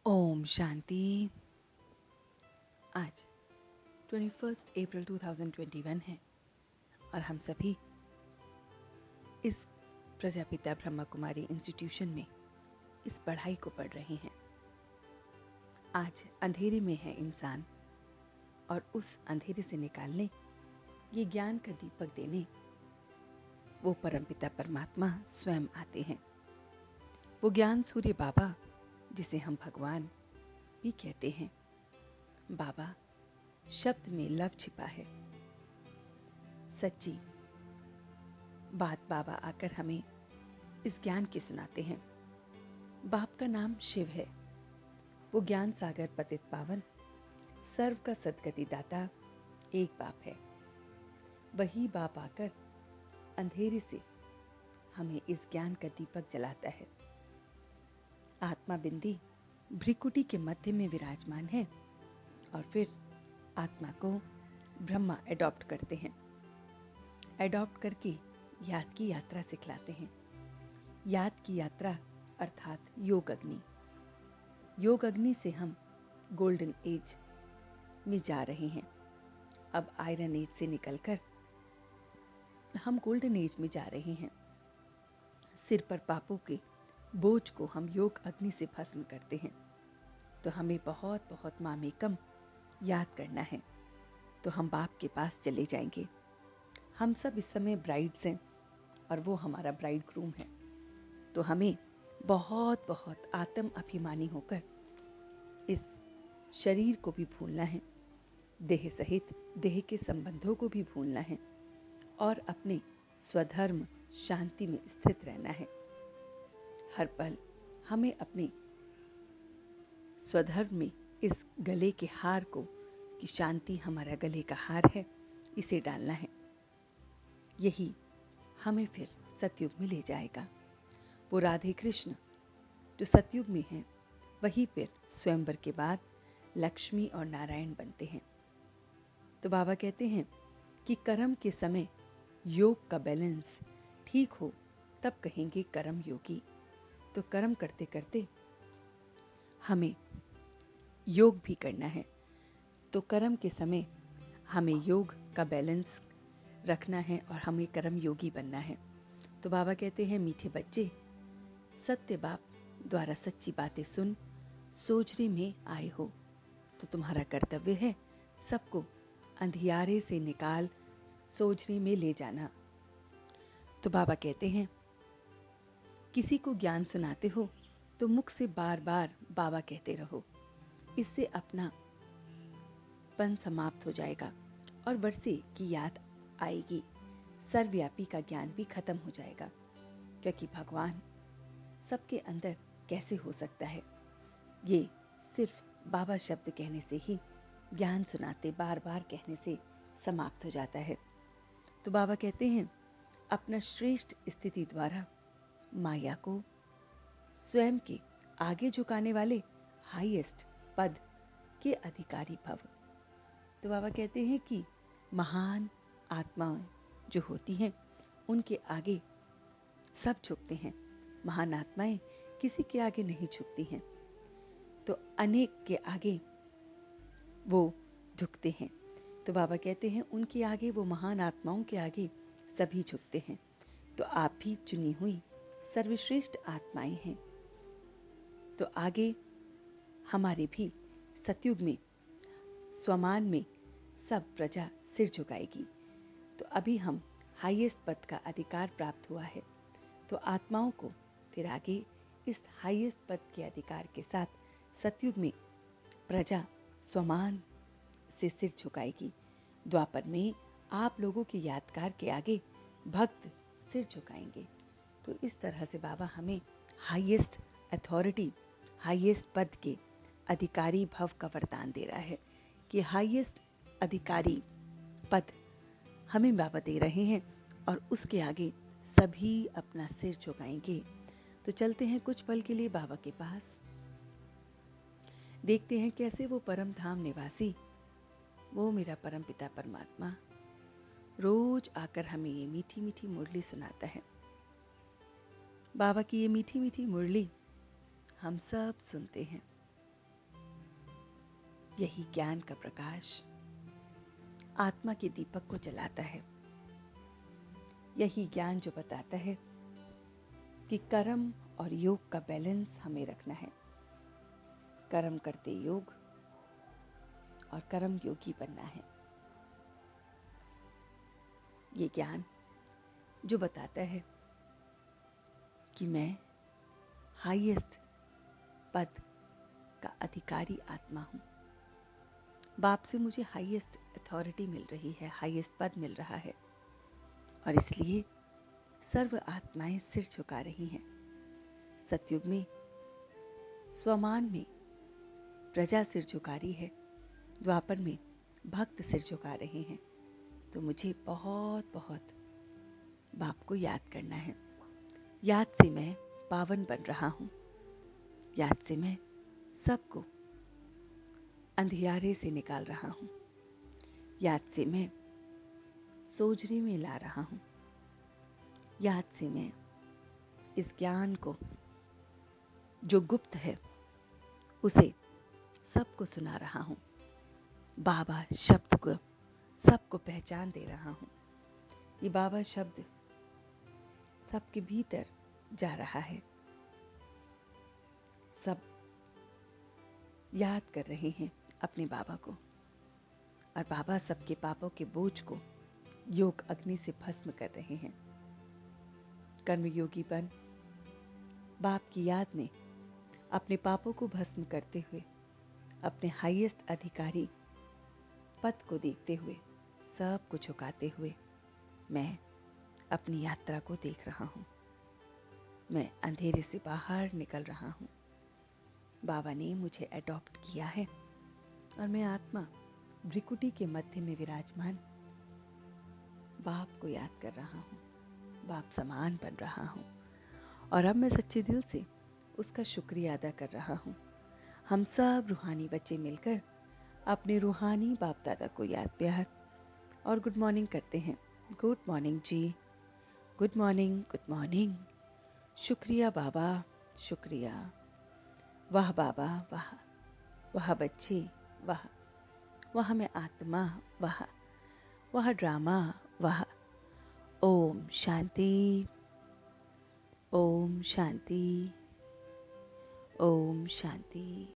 ओम शांति। आज 21 अप्रैल 2021 है और हम सभी इस प्रजापिता ब्रह्मा कुमारी इंस्टीट्यूशन में इस पढ़ाई को पढ़ रहे हैं। आज अंधेरे में है इंसान और उस अंधेरे से निकालने, ये ज्ञान का दीपक देने वो परमपिता परमात्मा स्वयं आते हैं। वो ज्ञान सूर्य बाबा, जिसे हम भगवान भी कहते हैं। बाबा शब्द में लव छिपा है। सच्ची बात बाबा आकर हमें इस ज्ञान की सुनाते हैं। बाप का नाम शिव है। वो ज्ञान सागर पतित पावन, सर्व का सदगति दाता एक बाप है। वही बाप आकर अंधेरे से हमें इस ज्ञान का दीपक जलाता है। आत्मा बिंदी भ्रिकुटी के मध्य में विराजमान है और फिर आत्मा को ब्रह्मा एडॉप्ट करते हैं। एडॉप्ट करके याद की यात्रा सिखलाते हैं। याद की यात्रा अर्थात योग अग्नि। योग अग्नि से हम गोल्डन एज में जा रहे हैं। अब आयरन एज से निकलकर हम गोल्डन एज में जा रहे हैं। सिर पर पापों के बोझ को हम योग अग्नि से भस्म करते हैं। तो हमें बहुत बहुत मामेकम याद करना है। तो हम बाप के पास चले जाएंगे। हम सब इस समय ब्राइड्स हैं और वो हमारा ब्राइड ग्रूम है। तो हमें बहुत बहुत आत्म अभिमानी होकर इस शरीर को भी भूलना है, देह सहित देह के संबंधों को भी भूलना है और अपने स्वधर्म शांति में स्थित रहना है। हर पल हमें अपने स्वधर्म में इस गले के हार को, कि शांति हमारा गले का हार है, इसे डालना है। यही हमें फिर सतयुग में ले जाएगा। वो राधे कृष्ण जो सतयुग में हैं, वही फिर स्वयंवर के बाद लक्ष्मी और नारायण बनते हैं। तो बाबा कहते हैं कि कर्म के समय योग का बैलेंस ठीक हो तब कहेंगे कर्म योगी। तो कर्म करते करते हमें योग भी करना है। तो कर्म के समय हमें योग का बैलेंस रखना है और हमें कर्म योगी बनना है। तो बाबा कहते हैं, मीठे बच्चे, सत्य बाप द्वारा सच्ची बातें सुन सोजरे में आए हो। तो तुम्हारा कर्तव्य है सबको अंधियारे से निकाल सोजरे में ले जाना। तो बाबा कहते हैं, किसी को ज्ञान सुनाते हो तो मुख से बार बार बाबा कहते रहो। इससे अपना पन समाप्त हो जाएगा और वर्षे की याद आएगी। सर्वव्यापी का ज्ञान भी खत्म हो जाएगा, क्योंकि भगवान सबके अंदर कैसे हो सकता है। ये सिर्फ बाबा शब्द कहने से ही, ज्ञान सुनाते बार बार कहने से समाप्त हो जाता है। तो बाबा कहते हैं, अपना श्रेष्ठ स्थिति द्वारा माया को स्वयं के आगे झुकाने वाले हाईएस्ट पद के अधिकारी भव। तो बाबा कहते हैं कि महान आत्माएं जो होती हैं, उनके आगे सब झुकते हैं। महान आत्माएं किसी के आगे नहीं झुकती हैं। तो अनेक के आगे वो झुकते हैं। तो बाबा कहते हैं, उनके आगे, वो महान आत्माओं के आगे सभी झुकते हैं। तो आप भी चुनी हुई सर्वश्रेष्ठ आत्माएं हैं। तो आगे हमारे भी सतयुग में स्वमान में सब प्रजा सिर झुकाएगी। तो अभी हम हाईएस्ट पद का अधिकार प्राप्त हुआ है। तो आत्माओं को फिर आगे इस हाईएस्ट पद के अधिकार के साथ सतयुग में प्रजा स्वमान से सिर झुकाएगी। द्वापर में आप लोगों की यादगार के आगे भक्त सिर झुकाएंगे। तो इस तरह से बाबा हमें हाईएस्ट अथॉरिटी, हाईएस्ट पद के अधिकारी भव का वरदान दे रहा है कि हाईएस्ट अधिकारी पद हमें बाबा दे रहे हैं और उसके आगे सभी अपना सिर झुकाएंगे। तो चलते हैं कुछ पल के लिए बाबा के पास। देखते हैं कैसे वो परम धाम निवासी, वो मेरा परम पिता परमात्मा रोज आकर हमें ये मीठी मीठी मुरली सुनाता है। बाबा की ये मीठी मीठी मुरली हम सब सुनते हैं। यही ज्ञान का प्रकाश आत्मा के दीपक को जलाता है। यही ज्ञान जो बताता है कि कर्म और योग का बैलेंस हमें रखना है। कर्म करते योग और कर्म योगी बनना है। ये ज्ञान जो बताता है कि मैं हाईएस्ट पद का अधिकारी आत्मा हूँ। बाप से मुझे हाईएस्ट अथॉरिटी मिल रही है, हाईएस्ट पद मिल रहा है, और इसलिए सर्व आत्माएं सिर झुका रही हैं। सतयुग में स्वमान में प्रजा सिर झुका रही है, द्वापर में भक्त सिर झुका रहे हैं। तो मुझे बहुत बहुत बाप को याद करना है। याद से मैं पावन बन रहा हूँ। याद से मैं सबको अंधियारे से निकाल रहा हूँ। याद से मैं सोजरी में ला रहा हूँ। याद से मैं इस ज्ञान को जो गुप्त है उसे सबको सुना रहा हूँ। बाबा शब्द को सबको पहचान दे रहा हूँ। ये बाबा शब्द सबके भीतर जा रहा है। सब याद कर रहे हैं अपने बाबा को, और बाबा सबके पापों के बोझ को योग अग्नि से भस्म कर रहे हैं। कर्मयोगी बन बाप की याद में अपने पापों को भस्म करते हुए, अपने हाईएस्ट अधिकारी पद को देखते हुए, सब को झुकाते हुए मैं अपनी यात्रा को देख रहा हूँ। मैं अंधेरे से बाहर निकल रहा हूँ। बाबा ने मुझे अडॉप्ट किया है और मैं आत्मा भ्रिकुटी के मध्य में विराजमान बाप को याद कर रहा हूँ। बाप समान बन रहा हूँ, और अब मैं सच्चे दिल से उसका शुक्रिया अदा कर रहा हूँ। हम सब रूहानी बच्चे मिलकर अपने रूहानी बाप दादा को याद प्यार और गुड मॉर्निंग करते हैं। गुड मॉर्निंग जी, गुड मॉर्निंग, गुड मॉर्निंग। शुक्रिया बाबा, शुक्रिया। वाह बाबा, वाह। वाह बच्चे, वाह। वाह मैं आत्मा, वाह। वाह ड्रामा, वाह। ओम शांति, ओम शांति, ओम शांति।